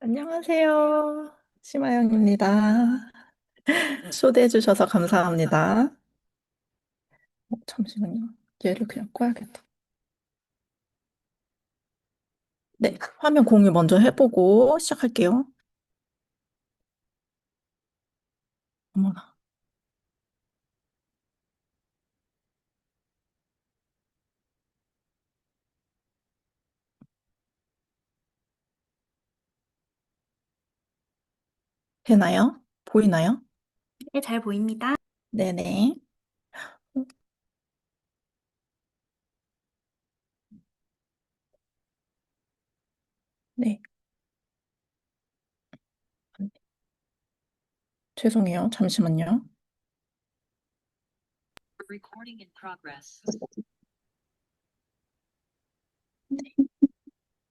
안녕하세요. 심하영입니다. 초대해 주셔서 감사합니다. 잠시만요. 얘를 그냥 꺼야겠다. 네, 화면 공유 먼저 해보고 시작할게요. 어머나, 되나요? 보이나요? 네, 잘 보입니다. 네네. 네, 죄송해요. 잠시만요.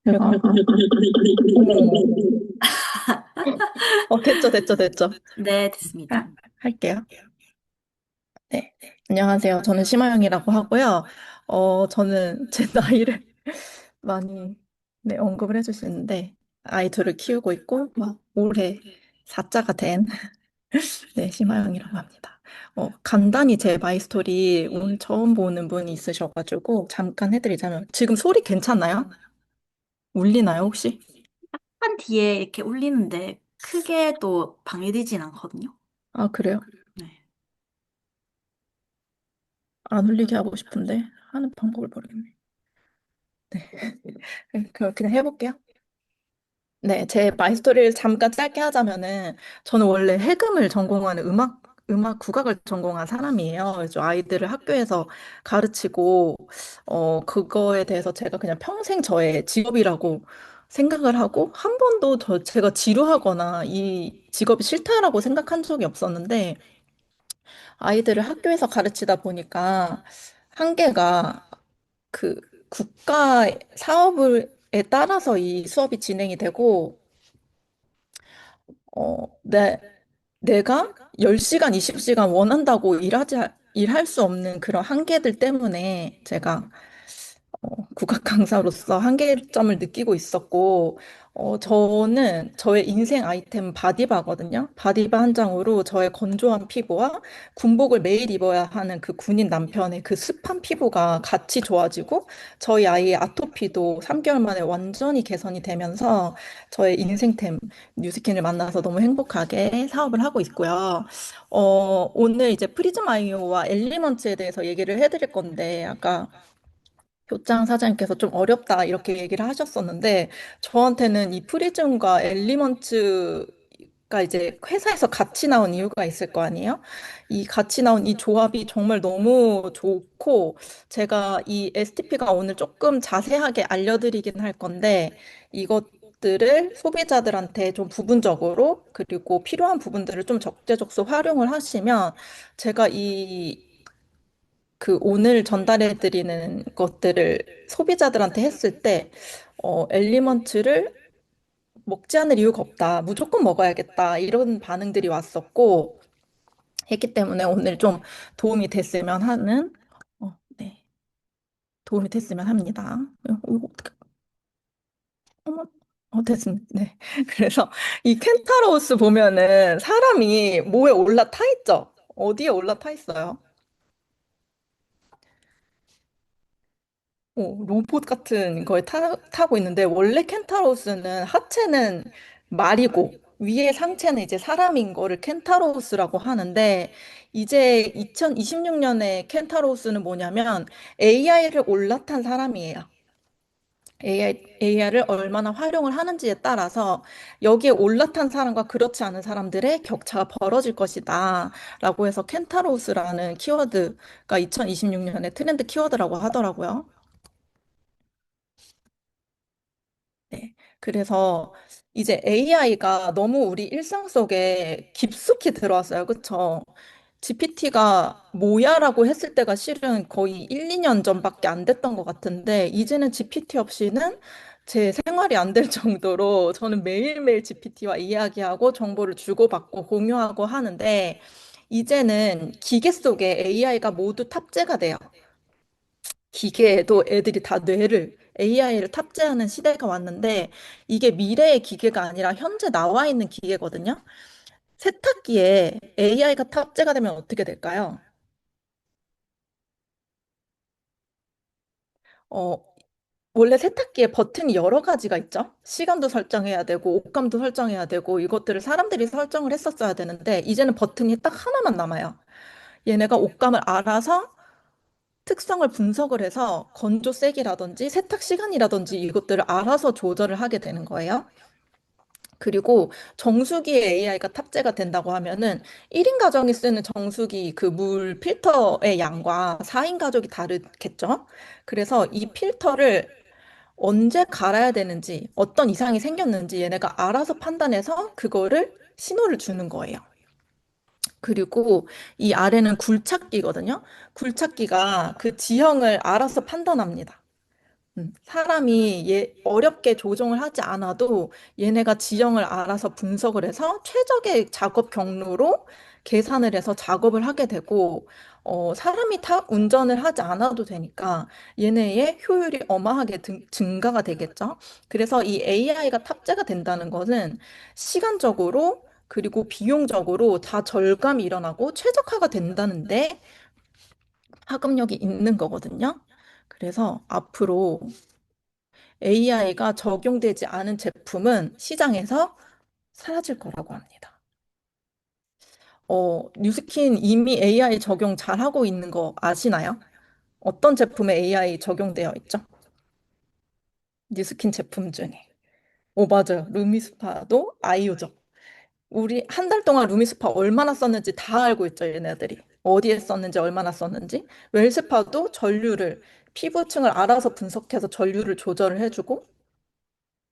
제가, 어머, 됐죠, 됐죠, 됐죠. 네, 됐습니다. 할게요. 네, 안녕하세요. 저는 심하영이라고 하고요. 저는 제 나이를 많이 네, 언급을 해주시는데 아이 둘을 키우고 있고 막 올해 사자가 된 네, 심하영이라고 합니다. 간단히 제 마이스토리 오늘 처음 보는 분이 있으셔가지고 잠깐 해드리자면 지금 소리 괜찮나요? 울리나요 혹시? 한 뒤에 이렇게 울리는데 크게 또 방해되진 않거든요. 아, 그래요? 네. 안 울리게 하고 싶은데 하는 방법을 모르겠네. 그냥 해볼게요. 네, 제 마이스토리를 잠깐 짧게 하자면은 저는 원래 해금을 전공하는 음악 국악을 전공한 사람이에요. 그래서 아이들을 학교에서 가르치고 그거에 대해서 제가 그냥 평생 저의 직업이라고 생각을 하고 한 번도 제가 지루하거나 이 직업이 싫다라고 생각한 적이 없었는데 아이들을 학교에서 가르치다 보니까 한계가 그 국가 사업에 따라서 이 수업이 진행이 되고 내가 10시간, 20시간 원한다고 일할 수 없는 그런 한계들 때문에 제가 국악 강사로서 한계점을 느끼고 있었고, 저는 저의 인생 아이템 바디바거든요. 바디바 한 장으로 저의 건조한 피부와 군복을 매일 입어야 하는 그 군인 남편의 그 습한 피부가 같이 좋아지고, 저희 아이의 아토피도 3개월 만에 완전히 개선이 되면서 저의 인생템 뉴스킨을 만나서 너무 행복하게 사업을 하고 있고요. 오늘 이제 프리즘 아이오와 엘리먼츠에 대해서 얘기를 해드릴 건데, 아까 교장 사장님께서 좀 어렵다 이렇게 얘기를 하셨었는데 저한테는 이 프리즘과 엘리먼츠가 이제 회사에서 같이 나온 이유가 있을 거 아니에요? 이 같이 나온 이 조합이 정말 너무 좋고 제가 이 STP가 오늘 조금 자세하게 알려드리긴 할 건데 이것들을 소비자들한테 좀 부분적으로 그리고 필요한 부분들을 좀 적재적소 활용을 하시면 제가 오늘 전달해 드리는 것들을 소비자들한테 했을 때, 엘리먼트를 먹지 않을 이유가 없다. 무조건 먹어야겠다. 이런 반응들이 왔었고, 했기 때문에 오늘 좀 도움이 됐으면 하는, 네, 도움이 됐으면 합니다. 이거 어떡해. 어머, 됐습니다. 네. 그래서 이 켄타로우스 보면은 사람이 뭐에 올라타 있죠? 어디에 올라타 있어요? 로봇 같은 거에 타고 있는데 원래 켄타로스는 하체는 말이고 위에 상체는 이제 사람인 거를 켄타로스라고 하는데 이제 2026년에 켄타로스는 뭐냐면 AI를 올라탄 사람이에요. AI를 얼마나 활용을 하는지에 따라서 여기에 올라탄 사람과 그렇지 않은 사람들의 격차가 벌어질 것이다. 라고 해서 켄타로스라는 키워드가 2026년에 트렌드 키워드라고 하더라고요. 네. 그래서 이제 AI가 너무 우리 일상 속에 깊숙이 들어왔어요. 그쵸? GPT가 뭐야라고 했을 때가 실은 거의 1, 2년 전밖에 안 됐던 것 같은데, 이제는 GPT 없이는 제 생활이 안 될 정도로 저는 매일매일 GPT와 이야기하고 정보를 주고받고 공유하고 하는데, 이제는 기계 속에 AI가 모두 탑재가 돼요. 기계에도 애들이 다 뇌를 AI를 탑재하는 시대가 왔는데 이게 미래의 기계가 아니라 현재 나와 있는 기계거든요. 세탁기에 AI가 탑재가 되면 어떻게 될까요? 어, 원래 세탁기에 버튼이 여러 가지가 있죠. 시간도 설정해야 되고, 옷감도 설정해야 되고, 이것들을 사람들이 설정을 했었어야 되는데, 이제는 버튼이 딱 하나만 남아요. 얘네가 옷감을 알아서 특성을 분석을 해서 건조 세기라든지 세탁 시간이라든지 이것들을 알아서 조절을 하게 되는 거예요. 그리고 정수기에 AI가 탑재가 된다고 하면은 1인 가정이 쓰는 정수기 그 물 필터의 양과 4인 가족이 다르겠죠? 그래서 이 필터를 언제 갈아야 되는지, 어떤 이상이 생겼는지 얘네가 알아서 판단해서 그거를 신호를 주는 거예요. 그리고 이 아래는 굴착기거든요. 굴착기가 그 지형을 알아서 판단합니다. 사람이 어렵게 조정을 하지 않아도 얘네가 지형을 알아서 분석을 해서 최적의 작업 경로로 계산을 해서 작업을 하게 되고, 사람이 운전을 하지 않아도 되니까 얘네의 효율이 어마하게 증가가 되겠죠. 그래서 이 AI가 탑재가 된다는 것은 시간적으로 그리고 비용적으로 다 절감이 일어나고 최적화가 된다는데 파급력이 있는 거거든요. 그래서 앞으로 AI가 적용되지 않은 제품은 시장에서 사라질 거라고 합니다. 뉴스킨 이미 AI 적용 잘하고 있는 거 아시나요? 어떤 제품에 AI 적용되어 있죠? 뉴스킨 제품 중에. 오, 맞아요. 루미스파도 아이오죠. 우리 한 달 동안 루미스파 얼마나 썼는지 다 알고 있죠, 얘네들이. 어디에 썼는지, 얼마나 썼는지. 웰스파도 전류를, 피부층을 알아서 분석해서 전류를 조절을 해주고,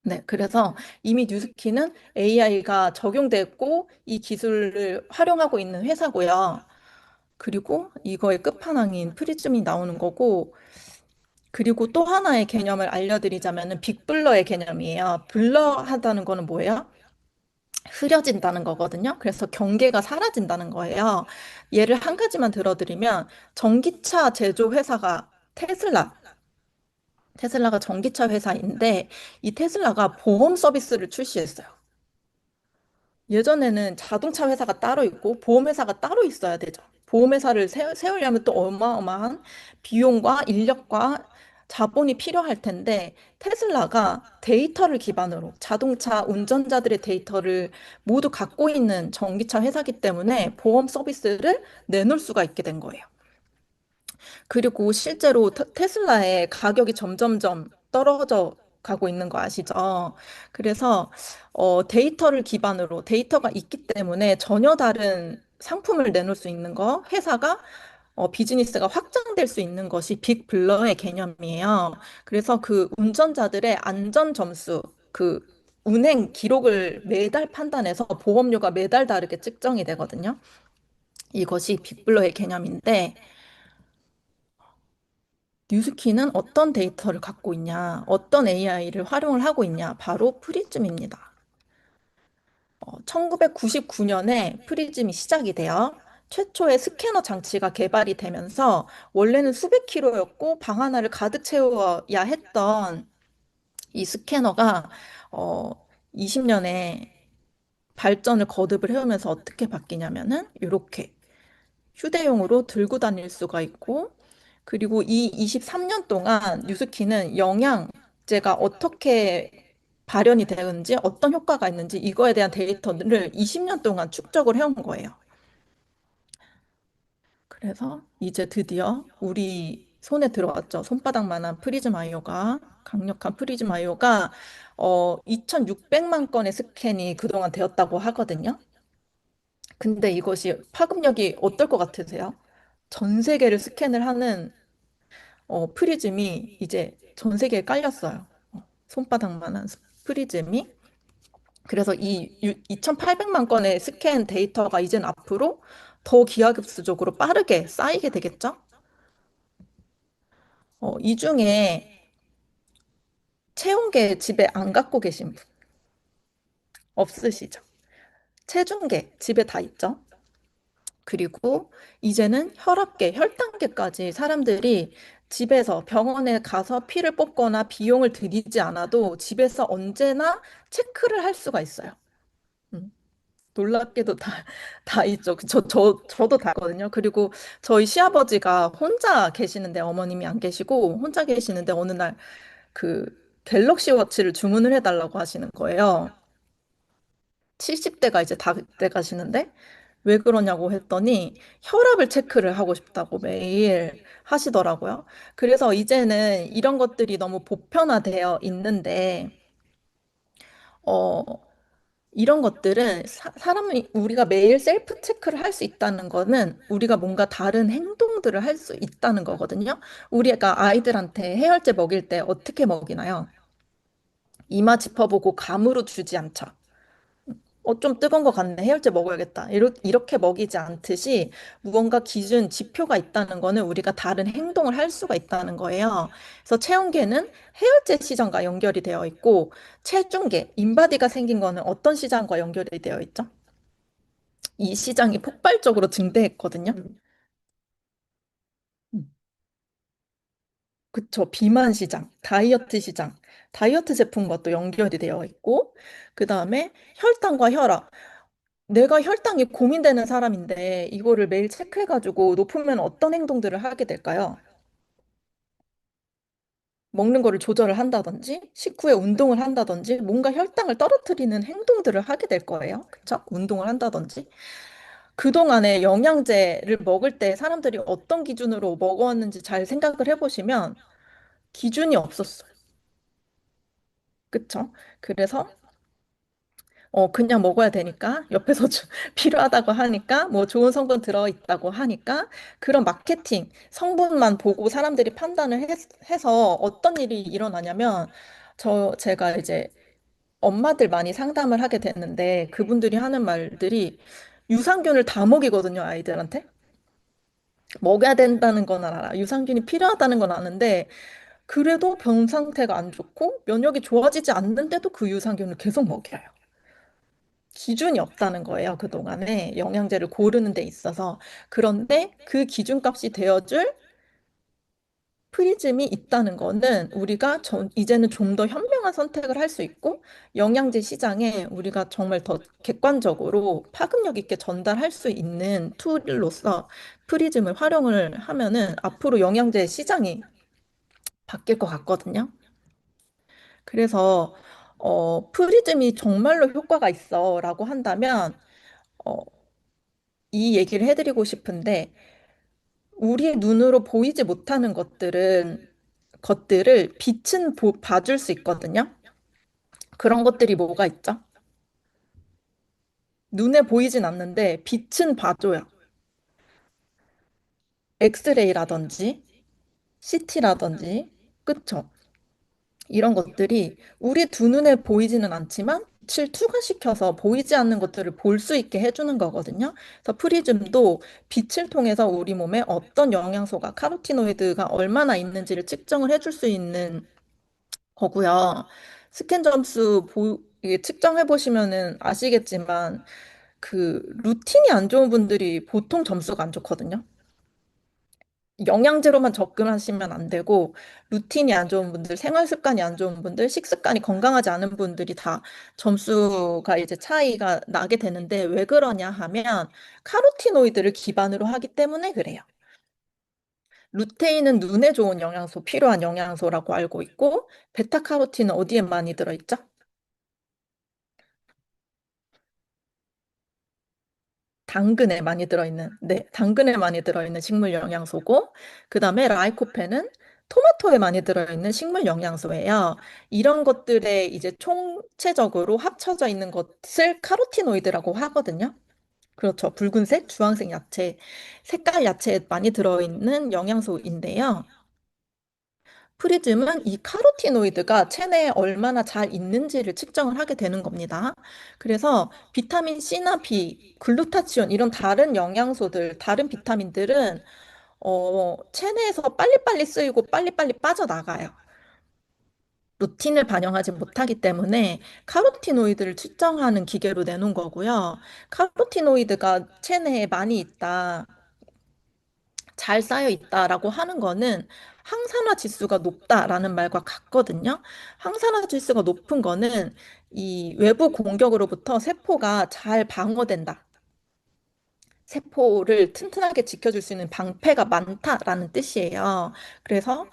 네, 그래서 이미 뉴스키는 AI가 적용됐고 이 기술을 활용하고 있는 회사고요. 그리고 이거의 끝판왕인 프리즘이 나오는 거고, 그리고 또 하나의 개념을 알려드리자면은 빅블러의 개념이에요. 블러하다는 거는 뭐예요? 흐려진다는 거거든요. 그래서 경계가 사라진다는 거예요. 예를 한 가지만 들어드리면 전기차 제조 회사가 테슬라가 전기차 회사인데 이 테슬라가 보험 서비스를 출시했어요. 예전에는 자동차 회사가 따로 있고 보험회사가 따로 있어야 되죠. 보험회사를 세우려면 또 어마어마한 비용과 인력과 자본이 필요할 텐데 테슬라가 데이터를 기반으로 자동차 운전자들의 데이터를 모두 갖고 있는 전기차 회사기 때문에 보험 서비스를 내놓을 수가 있게 된 거예요. 그리고 실제로 테슬라의 가격이 점점점 떨어져 가고 있는 거 아시죠? 그래서 데이터를 기반으로 데이터가 있기 때문에 전혀 다른 상품을 내놓을 수 있는 거, 회사가 비즈니스가 확장될 수 있는 것이 빅블러의 개념이에요. 그래서 그 운전자들의 안전 점수, 그 운행 기록을 매달 판단해서 보험료가 매달 다르게 측정이 되거든요. 이것이 빅블러의 개념인데 뉴스키는 어떤 데이터를 갖고 있냐, 어떤 AI를 활용을 하고 있냐, 바로 프리즘입니다. 1999년에 프리즘이 시작이 돼요. 최초의 스캐너 장치가 개발이 되면서 원래는 수백 킬로였고 방 하나를 가득 채워야 했던 이 스캐너가 어, 20년에 발전을 거듭을 해오면서 어떻게 바뀌냐면은 이렇게 휴대용으로 들고 다닐 수가 있고, 그리고 이 23년 동안 뉴스키는 영양제가 어떻게 발현이 되는지, 어떤 효과가 있는지, 이거에 대한 데이터를 20년 동안 축적을 해온 거예요. 그래서 이제 드디어 우리 손에 들어왔죠. 손바닥만한 프리즘 아이오가, 강력한 프리즘 아이오가 2,600만 건의 스캔이 그동안 되었다고 하거든요. 근데 이것이 파급력이 어떨 것 같으세요? 전 세계를 스캔을 하는 프리즘이 이제 전 세계에 깔렸어요. 손바닥만한 프리즘이. 그래서 이 2,800만 건의 스캔 데이터가 이젠 앞으로 더 기하급수적으로 빠르게 쌓이게 되겠죠? 이 중에 체온계 집에 안 갖고 계신 분 없으시죠? 체중계 집에 다 있죠? 그리고 이제는 혈압계, 혈당계까지 사람들이 집에서 병원에 가서 피를 뽑거나 비용을 들이지 않아도 집에서 언제나 체크를 할 수가 있어요. 음, 놀랍게도 다 있죠. 저도 다 있거든요. 그리고 저희 시아버지가 혼자 계시는데 어머님이 안 계시고 혼자 계시는데 어느 날 그 갤럭시 워치를 주문을 해달라고 하시는 거예요. 70대가 이제 다 돼 가시는데 왜 그러냐고 했더니 혈압을 체크를 하고 싶다고 매일 하시더라고요. 그래서 이제는 이런 것들이 너무 보편화되어 있는데, 어, 이런 것들은 사람이 우리가 매일 셀프 체크를 할 수 있다는 거는 우리가 뭔가 다른 행동들을 할 수 있다는 거거든요. 우리가 아이들한테 해열제 먹일 때 어떻게 먹이나요? 이마 짚어보고 감으로 주지 않죠. 좀 뜨거운 거 같네. 해열제 먹어야겠다. 이렇게 먹이지 않듯이 무언가 기준, 지표가 있다는 거는 우리가 다른 행동을 할 수가 있다는 거예요. 그래서 체온계는 해열제 시장과 연결이 되어 있고, 체중계, 인바디가 생긴 거는 어떤 시장과 연결이 되어 있죠? 이 시장이 폭발적으로 증대했거든요. 음. 그쵸. 비만 시장, 다이어트 시장, 다이어트 제품과 또 연결이 되어 있고, 그 다음에 혈당과 혈압. 내가 혈당이 고민되는 사람인데 이거를 매일 체크해가지고 높으면 어떤 행동들을 하게 될까요? 먹는 거를 조절을 한다든지, 식후에 운동을 한다든지, 뭔가 혈당을 떨어뜨리는 행동들을 하게 될 거예요. 그쵸? 운동을 한다든지. 그동안에 영양제를 먹을 때 사람들이 어떤 기준으로 먹었는지 잘 생각을 해보시면 기준이 없었어요. 그쵸? 그래서 그냥 먹어야 되니까, 옆에서 필요하다고 하니까, 뭐 좋은 성분 들어있다고 하니까, 그런 마케팅, 성분만 보고 사람들이 판단을 해서 어떤 일이 일어나냐면, 제가 이제 엄마들 많이 상담을 하게 됐는데, 그분들이 하는 말들이 유산균을 다 먹이거든요, 아이들한테. 먹여야 된다는 건 알아. 유산균이 필요하다는 건 아는데, 그래도 병 상태가 안 좋고, 면역이 좋아지지 않는데도 그 유산균을 계속 먹여요. 기준이 없다는 거예요, 그동안에 영양제를 고르는 데 있어서. 그런데 그 기준값이 되어줄 프리즘이 있다는 거는 우리가 이제는 좀 더 현명한 선택을 할 수 있고 영양제 시장에 우리가 정말 더 객관적으로 파급력 있게 전달할 수 있는 툴로서 프리즘을 활용을 하면은 앞으로 영양제 시장이 바뀔 것 같거든요. 그래서 프리즘이 정말로 효과가 있어라고 한다면 어, 이 얘기를 해드리고 싶은데, 우리 눈으로 보이지 못하는 것들을 빛은 봐줄 수 있거든요. 그런 것들이 뭐가 있죠? 눈에 보이진 않는데 빛은 봐줘요. 엑스레이라든지, CT라든지, 그쵸? 이런 것들이 우리 두 눈에 보이지는 않지만 빛을 투과시켜서 보이지 않는 것들을 볼 수 있게 해주는 거거든요. 그래서 프리즘도 빛을 통해서 우리 몸에 어떤 영양소가 카로티노이드가 얼마나 있는지를 측정을 해줄 수 있는 거고요. 스캔 점수 이게 측정해 보시면은 아시겠지만 그 루틴이 안 좋은 분들이 보통 점수가 안 좋거든요. 영양제로만 접근하시면 안 되고, 루틴이 안 좋은 분들, 생활 습관이 안 좋은 분들, 식습관이 건강하지 않은 분들이 다 점수가 이제 차이가 나게 되는데, 왜 그러냐 하면, 카로티노이드를 기반으로 하기 때문에 그래요. 루테인은 눈에 좋은 영양소, 필요한 영양소라고 알고 있고, 베타카로틴은 어디에 많이 들어있죠? 당근에 많이 들어있는, 네, 당근에 많이 들어있는 식물 영양소고, 그 다음에 라이코펜은 토마토에 많이 들어있는 식물 영양소예요. 이런 것들에 이제 총체적으로 합쳐져 있는 것을 카로티노이드라고 하거든요. 그렇죠. 붉은색, 주황색 야채, 색깔 야채에 많이 들어있는 영양소인데요. 프리즘은 이 카로티노이드가 체내에 얼마나 잘 있는지를 측정을 하게 되는 겁니다. 그래서 비타민 C나 B, 글루타치온 이런 다른 영양소들, 다른 비타민들은 체내에서 빨리빨리 쓰이고 빨리빨리 빠져나가요. 루틴을 반영하지 못하기 때문에 카로티노이드를 측정하는 기계로 내놓은 거고요. 카로티노이드가 체내에 많이 있다, 잘 쌓여 있다라고 하는 거는 항산화 지수가 높다라는 말과 같거든요. 항산화 지수가 높은 거는 이 외부 공격으로부터 세포가 잘 방어된다. 세포를 튼튼하게 지켜줄 수 있는 방패가 많다라는 뜻이에요. 그래서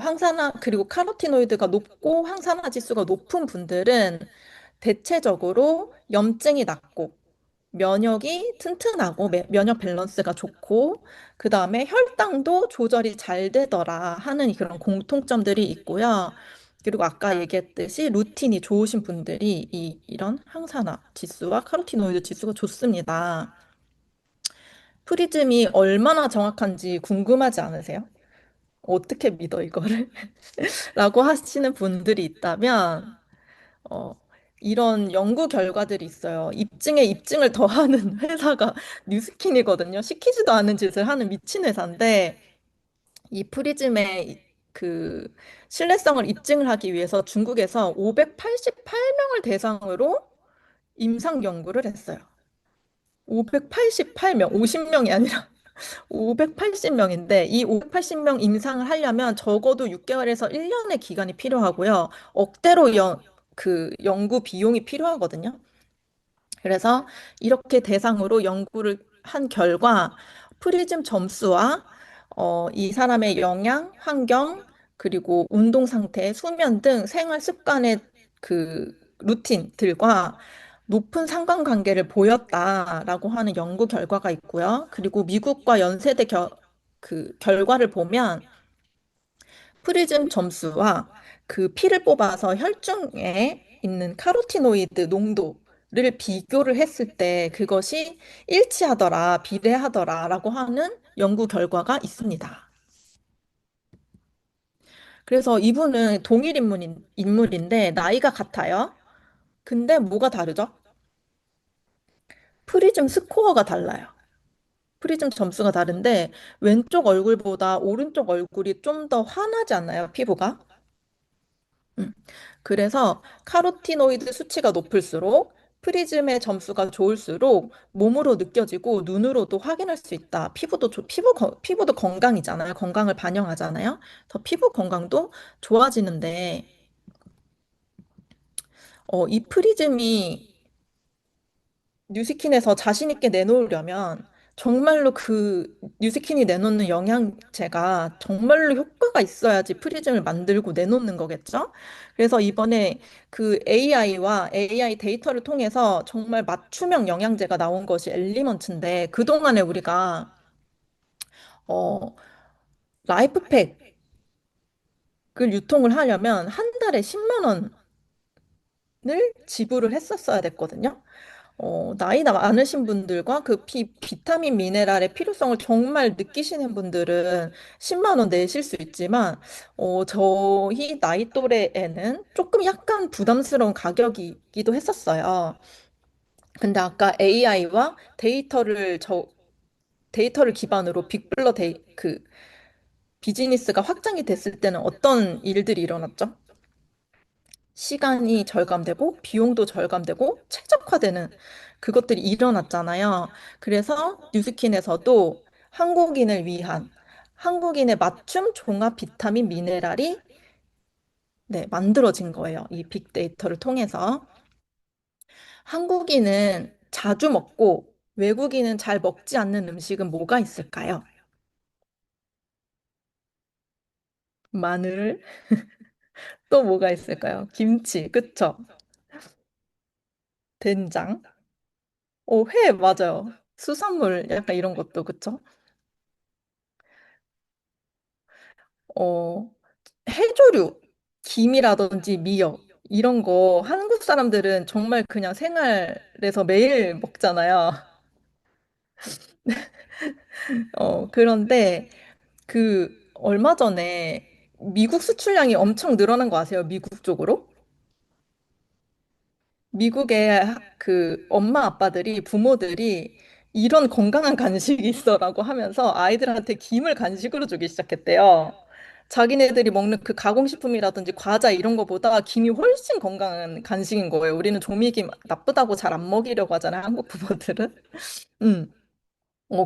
항산화 그리고 카로티노이드가 높고 항산화 지수가 높은 분들은 대체적으로 염증이 낮고 면역이 튼튼하고 면역 밸런스가 좋고 그다음에 혈당도 조절이 잘 되더라 하는 그런 공통점들이 있고요. 그리고 아까 얘기했듯이 루틴이 좋으신 분들이 이런 항산화 지수와 카로티노이드 지수가 좋습니다. 프리즘이 얼마나 정확한지 궁금하지 않으세요? 어떻게 믿어 이거를? 라고 하시는 분들이 있다면 어, 이런 연구 결과들이 있어요. 입증에 입증을 더하는 회사가 뉴스킨이거든요. 시키지도 않은 짓을 하는 미친 회사인데 이 프리즘의 그 신뢰성을 입증을 하기 위해서 중국에서 588명을 대상으로 임상 연구를 했어요. 588명, 50명이 아니라 580명인데 이 580명 임상을 하려면 적어도 6개월에서 1년의 기간이 필요하고요. 억대로 그 연구 비용이 필요하거든요. 그래서 이렇게 대상으로 연구를 한 결과 프리즘 점수와 이 사람의 영양, 환경, 그리고 운동 상태, 수면 등 생활 습관의 그 루틴들과 높은 상관관계를 보였다라고 하는 연구 결과가 있고요. 그리고 미국과 연세대 그 결과를 보면 프리즘 점수와 그 피를 뽑아서 혈중에 있는 카로티노이드 농도를 비교를 했을 때 그것이 일치하더라, 비례하더라라고 하는 연구 결과가 있습니다. 그래서 이분은 동일 인물인데 나이가 같아요. 근데 뭐가 다르죠? 프리즘 스코어가 달라요. 프리즘 점수가 다른데 왼쪽 얼굴보다 오른쪽 얼굴이 좀 더 환하지 않나요, 피부가? 음. 그래서 카로티노이드 수치가 높을수록 프리즘의 점수가 좋을수록 몸으로 느껴지고 눈으로도 확인할 수 있다. 피부도 건강이잖아요. 건강을 반영하잖아요. 더 피부 건강도 좋아지는데 이 프리즘이 뉴스킨에서 자신 있게 내놓으려면 정말로 그 뉴스킨이 내놓는 영양제가 정말로 효과가 있어야지 프리즘을 만들고 내놓는 거겠죠? 그래서 이번에 그 AI와 AI 데이터를 통해서 정말 맞춤형 영양제가 나온 것이 엘리먼츠인데 그동안에 우리가 어, 라이프팩을 유통을 하려면 한 달에 10만 원을 지불을 했었어야 됐거든요. 나이 많으신 분들과 그 비타민 미네랄의 필요성을 정말 느끼시는 분들은 10만 원 내실 수 있지만, 저희 나이 또래에는 조금 약간 부담스러운 가격이기도 했었어요. 근데 아까 AI와 데이터를 기반으로 그 비즈니스가 확장이 됐을 때는 어떤 일들이 일어났죠? 시간이 절감되고 비용도 절감되고 최적화되는 그것들이 일어났잖아요. 그래서 뉴스킨에서도 한국인의 맞춤 종합 비타민 미네랄이 네, 만들어진 거예요. 이 빅데이터를 통해서. 한국인은 자주 먹고 외국인은 잘 먹지 않는 음식은 뭐가 있을까요? 마늘, 또 뭐가 있을까요? 김치, 그쵸? 된장, 회, 맞아요. 수산물, 약간 이런 것도, 그쵸? 어, 해조류, 김이라든지 미역, 이런 거 한국 사람들은 정말 그냥 생활에서 매일 먹잖아요. 그런데 얼마 전에 미국 수출량이 엄청 늘어난 거 아세요? 미국 쪽으로? 미국의 그 엄마 아빠들이 부모들이 이런 건강한 간식이 있어라고 하면서 아이들한테 김을 간식으로 주기 시작했대요. 자기네들이 먹는 그 가공식품이라든지 과자 이런 거보다 김이 훨씬 건강한 간식인 거예요. 우리는 조미김 나쁘다고 잘 안 먹이려고 하잖아요, 한국 부모들은. 음.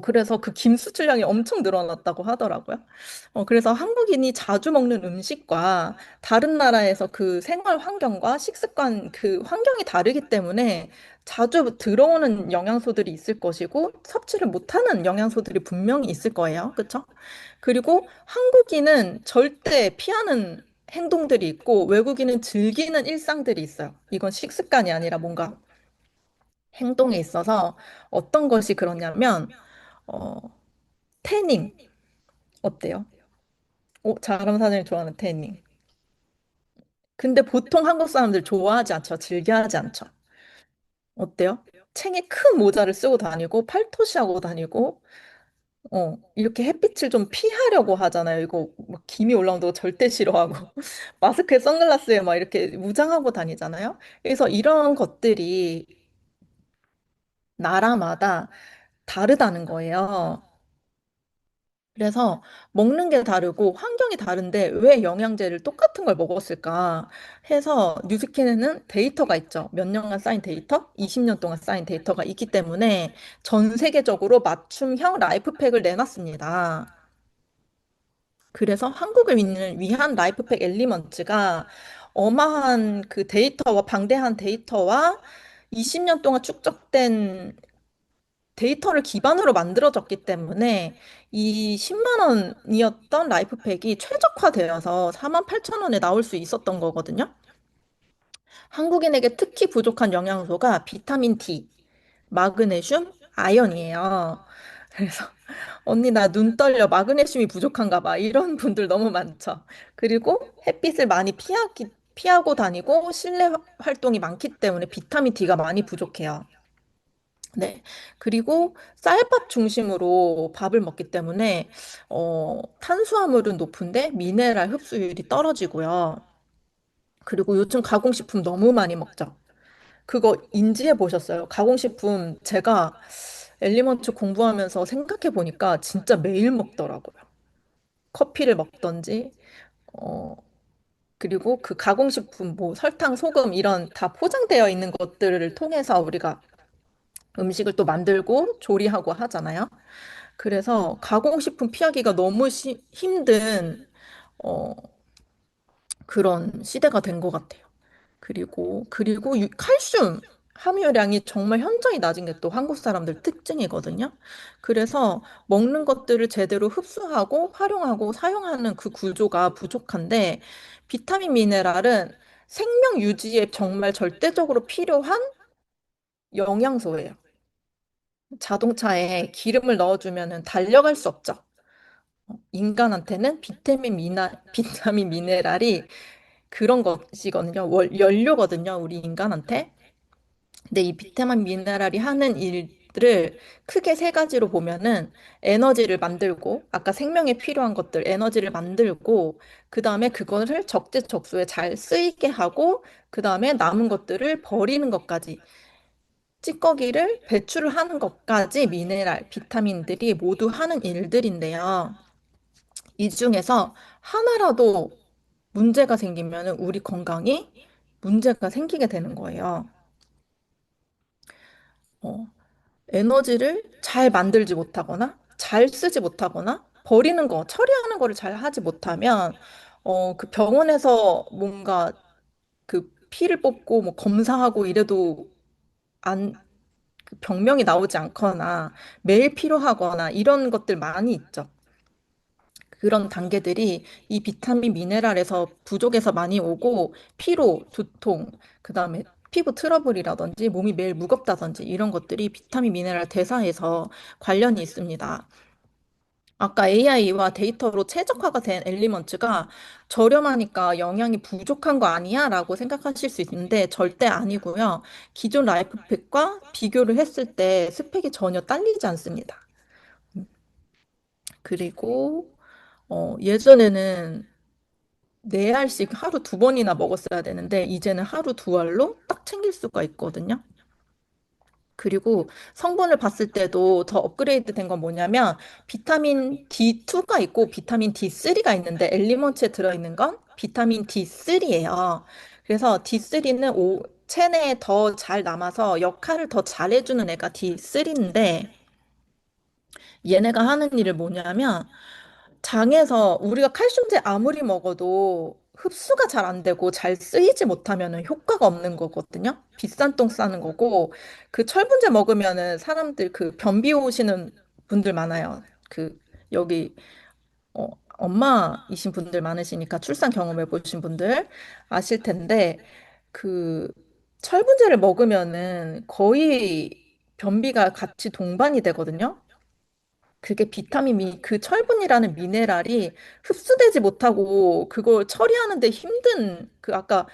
그래서 그 김 수출량이 엄청 늘어났다고 하더라고요. 그래서 한국인이 자주 먹는 음식과 다른 나라에서 그 생활 환경과 식습관 그 환경이 다르기 때문에 자주 들어오는 영양소들이 있을 것이고 섭취를 못하는 영양소들이 분명히 있을 거예요. 그렇죠? 그리고 한국인은 절대 피하는 행동들이 있고 외국인은 즐기는 일상들이 있어요. 이건 식습관이 아니라 뭔가 행동에 있어서 어떤 것이 그러냐면 어, 태닝 어때요? 자람 사장님 좋아하는 태닝. 근데 보통 한국 사람들 좋아하지 않죠. 즐겨하지 않죠. 어때요? 챙에 큰 모자를 쓰고 다니고 팔토시 하고 다니고 이렇게 햇빛을 좀 피하려고 하잖아요. 이거 막 김이 올라온다고 절대 싫어하고 마스크에 선글라스에 막 이렇게 무장하고 다니잖아요. 그래서 이런 것들이 나라마다 다르다는 거예요. 그래서 먹는 게 다르고 환경이 다른데 왜 영양제를 똑같은 걸 먹었을까 해서 뉴스킨에는 데이터가 있죠. 몇 년간 쌓인 데이터, 20년 동안 쌓인 데이터가 있기 때문에 전 세계적으로 맞춤형 라이프팩을 내놨습니다. 그래서 한국을 위한 라이프팩 엘리먼츠가 어마한 그 데이터와 방대한 데이터와 20년 동안 축적된 데이터를 기반으로 만들어졌기 때문에 이 10만 원이었던 라이프팩이 최적화되어서 4만 8천 원에 나올 수 있었던 거거든요. 한국인에게 특히 부족한 영양소가 비타민 D, 마그네슘, 아연이에요. 그래서 언니 나 눈 떨려 마그네슘이 부족한가 봐 이런 분들 너무 많죠. 그리고 햇빛을 많이 피하고 다니고 실내 활동이 많기 때문에 비타민 D가 많이 부족해요. 네. 그리고 쌀밥 중심으로 밥을 먹기 때문에, 탄수화물은 높은데 미네랄 흡수율이 떨어지고요. 그리고 요즘 가공식품 너무 많이 먹죠. 그거 인지해 보셨어요? 가공식품 제가 엘리먼트 공부하면서 생각해 보니까 진짜 매일 먹더라고요. 커피를 먹던지, 어, 그리고 그 가공식품, 뭐 설탕, 소금 이런 다 포장되어 있는 것들을 통해서 우리가 음식을 또 만들고 조리하고 하잖아요. 그래서 가공식품 피하기가 너무 힘든 어, 그런 시대가 된 것 같아요. 그리고 칼슘 함유량이 정말 현저히 낮은 게 또 한국 사람들 특징이거든요. 그래서 먹는 것들을 제대로 흡수하고 활용하고 사용하는 그 구조가 부족한데 비타민 미네랄은 생명 유지에 정말 절대적으로 필요한 영양소예요. 자동차에 기름을 넣어주면 달려갈 수 없죠. 인간한테는 비타민 미네랄이 그런 것이거든요. 연료거든요, 우리 인간한테. 근데 이 비타민 미네랄이 하는 일들을 크게 세 가지로 보면은 에너지를 만들고, 아까 생명에 필요한 것들, 에너지를 만들고, 그 다음에 그것을 적재적소에 잘 쓰이게 하고, 그 다음에 남은 것들을 버리는 것까지, 찌꺼기를 배출을 하는 것까지 미네랄, 비타민들이 모두 하는 일들인데요. 이 중에서 하나라도 문제가 생기면 우리 건강이 문제가 생기게 되는 거예요. 어, 에너지를 잘 만들지 못하거나 잘 쓰지 못하거나 버리는 거, 처리하는 거를 잘 하지 못하면 그 병원에서 뭔가 그 피를 뽑고 뭐 검사하고 이래도 안, 그 병명이 나오지 않거나 매일 필요하거나 이런 것들 많이 있죠. 그런 단계들이 이 비타민 미네랄에서 부족해서 많이 오고 피로, 두통, 그다음에 피부 트러블이라든지 몸이 매일 무겁다든지 이런 것들이 비타민 미네랄 대사에서 관련이 있습니다. 아까 AI와 데이터로 최적화가 된 엘리먼트가 저렴하니까 영양이 부족한 거 아니야? 라고 생각하실 수 있는데 절대 아니고요. 기존 라이프팩과 비교를 했을 때 스펙이 전혀 딸리지 않습니다. 그리고 예전에는 네 알씩 하루 두 번이나 먹었어야 되는데 이제는 하루 두 알로 딱 챙길 수가 있거든요. 그리고 성분을 봤을 때도 더 업그레이드 된 건 뭐냐면 비타민 D2가 있고 비타민 D3가 있는데 엘리먼츠에 들어있는 건 비타민 D3예요. 그래서 D3는 체내에 더 잘 남아서 역할을 더 잘해주는 애가 D3인데 얘네가 하는 일을 뭐냐면 장에서 우리가 칼슘제 아무리 먹어도 흡수가 잘 안 되고 잘 쓰이지 못하면은 효과가 없는 거거든요. 비싼 똥 싸는 거고 그 철분제 먹으면은 사람들 그 변비 오시는 분들 많아요. 그 여기 어, 엄마이신 분들 많으시니까 출산 경험해 보신 분들 아실 텐데 그 철분제를 먹으면은 거의 변비가 같이 동반이 되거든요. 그게 비타민이 그 철분이라는 미네랄이 흡수되지 못하고 그걸 처리하는데 힘든 그 아까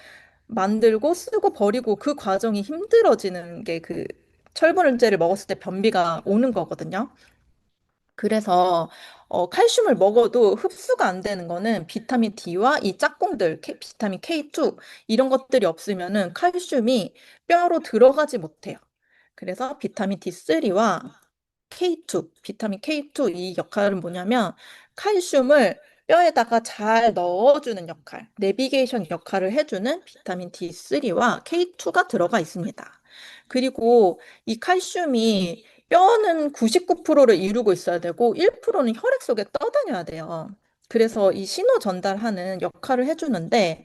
만들고 쓰고 버리고 그 과정이 힘들어지는 게 그 철분제를 먹었을 때 변비가 오는 거거든요. 그래서 칼슘을 먹어도 흡수가 안 되는 거는 비타민 D와 이 짝꿍들, 비타민 K2 이런 것들이 없으면은 칼슘이 뼈로 들어가지 못해요. 그래서 비타민 D3와 K2, 비타민 K2 이 역할은 뭐냐면 칼슘을 뼈에다가 잘 넣어주는 역할, 내비게이션 역할을 해주는 비타민 D3와 K2가 들어가 있습니다. 그리고 이 칼슘이 뼈는 99%를 이루고 있어야 되고 1%는 혈액 속에 떠다녀야 돼요. 그래서 이 신호 전달하는 역할을 해주는데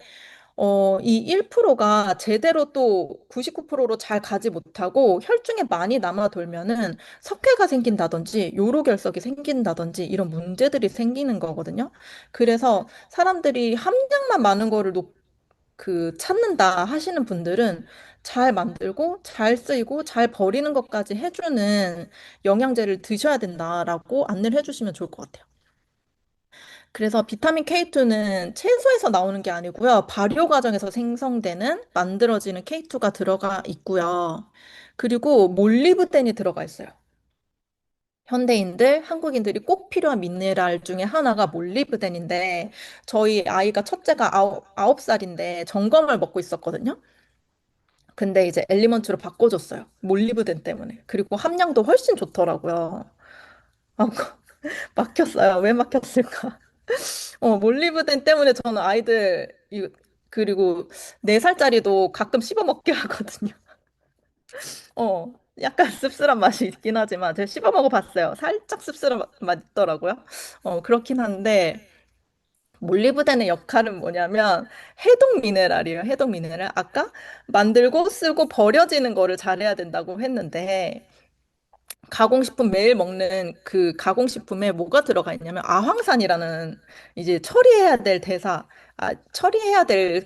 이 1%가 제대로 또 99%로 잘 가지 못하고 혈중에 많이 남아 돌면은 석회가 생긴다든지 요로결석이 생긴다든지 이런 문제들이 생기는 거거든요. 그래서 사람들이 함량만 많은 거를 찾는다 하시는 분들은 잘 만들고 잘 쓰이고 잘 버리는 것까지 해주는 영양제를 드셔야 된다라고 안내를 해주시면 좋을 것 같아요. 그래서 비타민 K2는 채소에서 나오는 게 아니고요. 발효 과정에서 생성되는 만들어지는 K2가 들어가 있고요. 그리고 몰리브덴이 들어가 있어요. 현대인들, 한국인들이 꼭 필요한 미네랄 중에 하나가 몰리브덴인데 저희 아이가 첫째가 아홉 살인데 점검을 먹고 있었거든요. 근데 이제 엘리먼트로 바꿔줬어요. 몰리브덴 때문에. 그리고 함량도 훨씬 좋더라고요. 아, 막혔어요. 왜 막혔을까? 몰리브덴 때문에 저는 그리고 4살짜리도 가끔 씹어 먹게 하거든요. 약간 씁쓸한 맛이 있긴 하지만 제가 씹어 먹어봤어요. 살짝 씁쓸한 맛 있더라고요. 그렇긴 한데 몰리브덴의 역할은 뭐냐면 해독 미네랄이에요. 해독 미네랄. 아까 만들고 쓰고 버려지는 거를 잘해야 된다고 했는데 가공식품 매일 먹는 그 가공식품에 뭐가 들어가 있냐면 아황산이라는 이제 처리해야 될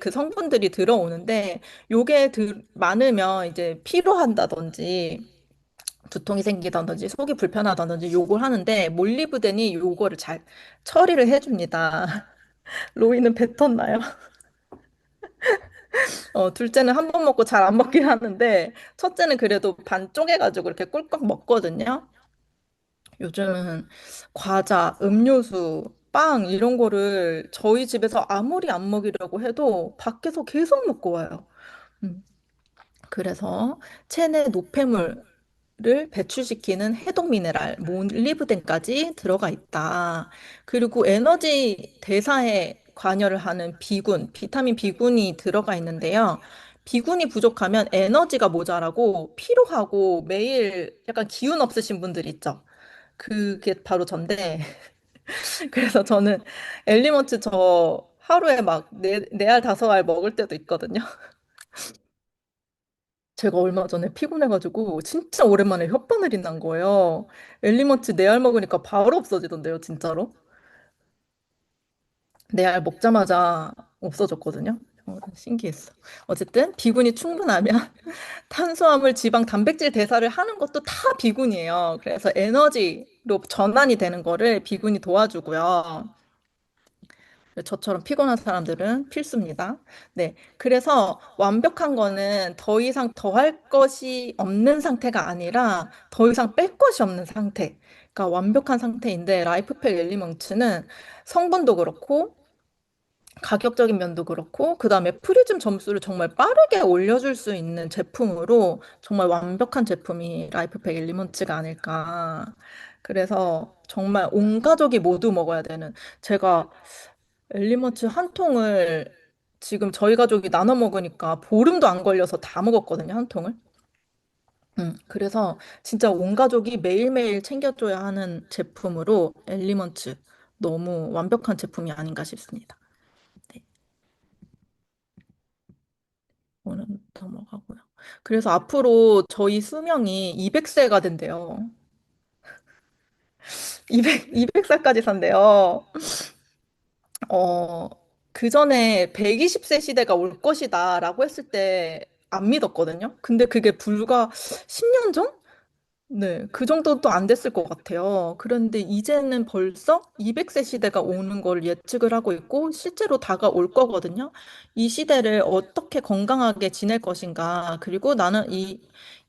그 성분들이 들어오는데 요게 많으면 이제 피로한다든지 두통이 생기다든지 속이 불편하다든지 요걸 하는데 몰리브덴이 요거를 잘 처리를 해줍니다. 로이는 뱉었나요? 둘째는 한 번 먹고 잘 안 먹긴 하는데 첫째는 그래도 반 쪼개가지고 이렇게 꿀꺽 먹거든요. 요즘은 과자, 음료수, 빵 이런 거를 저희 집에서 아무리 안 먹이려고 해도 밖에서 계속 먹고 와요. 음, 그래서 체내 노폐물을 배출시키는 해독 미네랄, 몰리브덴까지 들어가 있다. 그리고 에너지 대사에 관여를 하는 비군, 비타민 B군이 들어가 있는데요. 비군이 부족하면 에너지가 모자라고 피로하고 매일 약간 기운 없으신 분들 있죠. 그게 바로 전데. 그래서 저는 엘리먼트 저 하루에 막 네 알 다섯 알 먹을 때도 있거든요. 제가 얼마 전에 피곤해가지고 진짜 오랜만에 혓바늘이 난 거예요. 엘리먼트 네 알 먹으니까 바로 없어지던데요, 진짜로. 네 알 먹자마자 없어졌거든요. 신기했어. 어쨌든 비군이 충분하면 탄수화물, 지방, 단백질 대사를 하는 것도 다 비군이에요. 그래서 에너지로 전환이 되는 거를 비군이 도와주고요. 저처럼 피곤한 사람들은 필수입니다. 네. 그래서 완벽한 거는 더 이상 더할 것이 없는 상태가 아니라 더 이상 뺄 것이 없는 상태. 그러니까 완벽한 상태인데 라이프팩 엘리먼트는 성분도 그렇고 가격적인 면도 그렇고 그다음에 프리즘 점수를 정말 빠르게 올려줄 수 있는 제품으로 정말 완벽한 제품이 라이프팩 엘리먼트가 아닐까. 그래서 정말 온 가족이 모두 먹어야 되는 제가 엘리먼트 한 통을 지금 저희 가족이 나눠 먹으니까 보름도 안 걸려서 다 먹었거든요, 한 통을. 그래서 진짜 온 가족이 매일매일 챙겨줘야 하는 제품으로 엘리먼츠 너무 완벽한 제품이 아닌가 싶습니다. 네, 오늘 넘어가고요. 그래서 앞으로 저희 수명이 200세가 된대요. 200살까지 산대요. 어, 그 전에 120세 시대가 올 것이다라고 했을 때 안 믿었거든요. 근데 그게 불과 10년 전? 네, 그 정도도 안 됐을 것 같아요. 그런데 이제는 벌써 200세 시대가 오는 걸 예측을 하고 있고, 실제로 다가올 거거든요. 이 시대를 어떻게 건강하게 지낼 것인가, 그리고 나는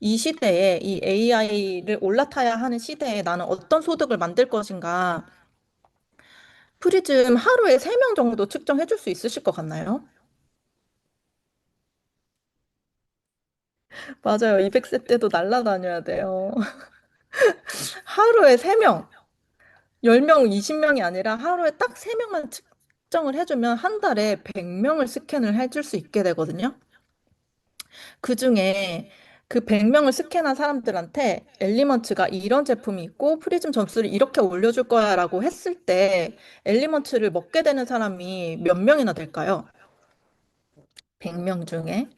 이 시대에, 이 AI를 올라타야 하는 시대에 나는 어떤 소득을 만들 것인가, 프리즘 하루에 3명 정도 측정해 줄 수 있으실 것 같나요? 맞아요. 200세 때도 날아다녀야 돼요. 하루에 3명. 10명, 20명이 아니라 하루에 딱 3명만 측정을 해주면 한 달에 100명을 스캔을 해줄 수 있게 되거든요. 그중에 그 100명을 스캔한 사람들한테 엘리먼츠가 이런 제품이 있고 프리즘 점수를 이렇게 올려줄 거야 라고 했을 때 엘리먼츠를 먹게 되는 사람이 몇 명이나 될까요? 100명 중에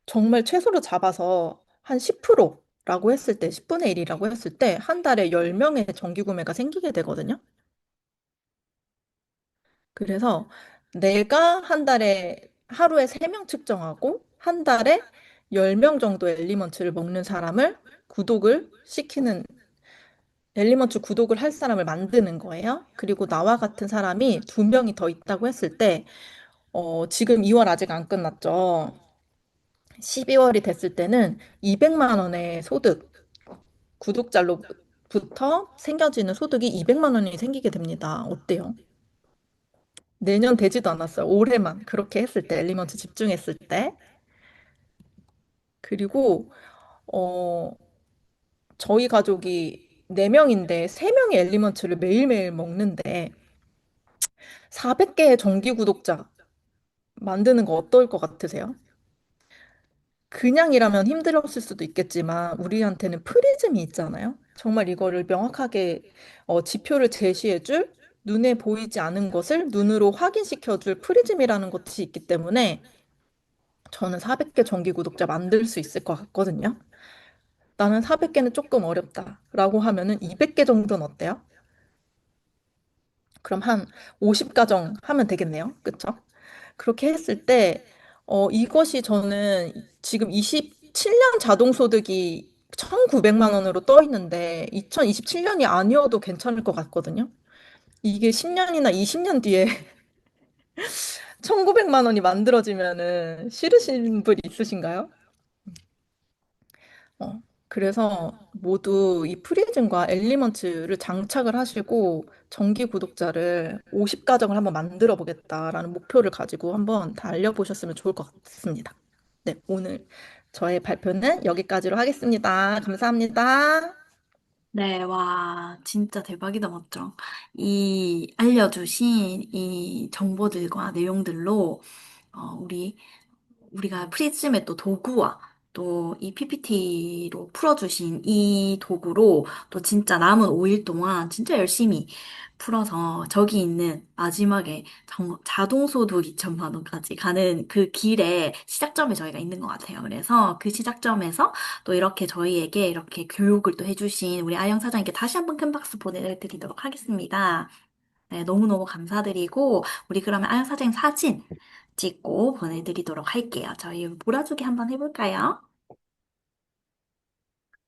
정말 최소로 잡아서 한 10%라고 했을 때 10분의 1이라고 했을 때 한 달에 10명의 정기 구매가 생기게 되거든요. 그래서 내가 한 달에 하루에 3명 측정하고 한 달에 10명 정도 엘리먼츠를 먹는 사람을 구독을 시키는 엘리먼츠 구독을 할 사람을 만드는 거예요. 그리고 나와 같은 사람이 2명이 더 있다고 했을 때 지금 2월 아직 안 끝났죠. 12월이 됐을 때는 200만 원의 소득, 구독자로부터 생겨지는 소득이 200만 원이 생기게 됩니다. 어때요? 내년 되지도 않았어요. 올해만 그렇게 했을 때, 엘리먼트 집중했을 때. 그리고, 어, 저희 가족이 4명인데 3명이 엘리먼트를 매일매일 먹는데 400개의 정기 구독자 만드는 거 어떨 것 같으세요? 그냥이라면 힘들었을 수도 있겠지만 우리한테는 프리즘이 있잖아요. 정말 이거를 명확하게 지표를 제시해줄 눈에 보이지 않은 것을 눈으로 확인시켜줄 프리즘이라는 것이 있기 때문에 저는 400개 정기 구독자 만들 수 있을 것 같거든요. 나는 400개는 조금 어렵다라고 하면은 200개 정도는 어때요? 그럼 한 50가정 하면 되겠네요. 그쵸? 그렇게 했을 때, 이것이 저는 지금 27년 자동소득이 1,900만 원으로 떠 있는데, 2027년이 아니어도 괜찮을 것 같거든요. 이게 10년이나 20년 뒤에 1,900만 원이 만들어지면은 싫으신 분 있으신가요? 어, 그래서 모두 이 프리즘과 엘리먼츠를 장착을 하시고 정기 구독자를 50가정을 한번 만들어 보겠다라는 목표를 가지고 한번 달려보셨으면 좋을 것 같습니다. 네, 오늘 저의 발표는 여기까지로 하겠습니다. 감사합니다. 네, 와, 진짜 대박이다, 맞죠? 이 알려주신 이 정보들과 내용들로, 우리가 프리즘의 또 도구와 또 이 PPT로 풀어주신 이 도구로 또 진짜 남은 5일 동안 진짜 열심히 풀어서 저기 있는 마지막에 자동소득 2천만 원까지 가는 그 길에 시작점에 저희가 있는 것 같아요. 그래서 그 시작점에서 또 이렇게 저희에게 이렇게 교육을 또 해주신 우리 아영 사장님께 다시 한번 큰 박수 보내드리도록 하겠습니다. 네, 너무너무 감사드리고, 우리 그러면 아영 사장님 사진 찍고 보내드리도록 할게요. 저희 몰아주기 한번 해볼까요?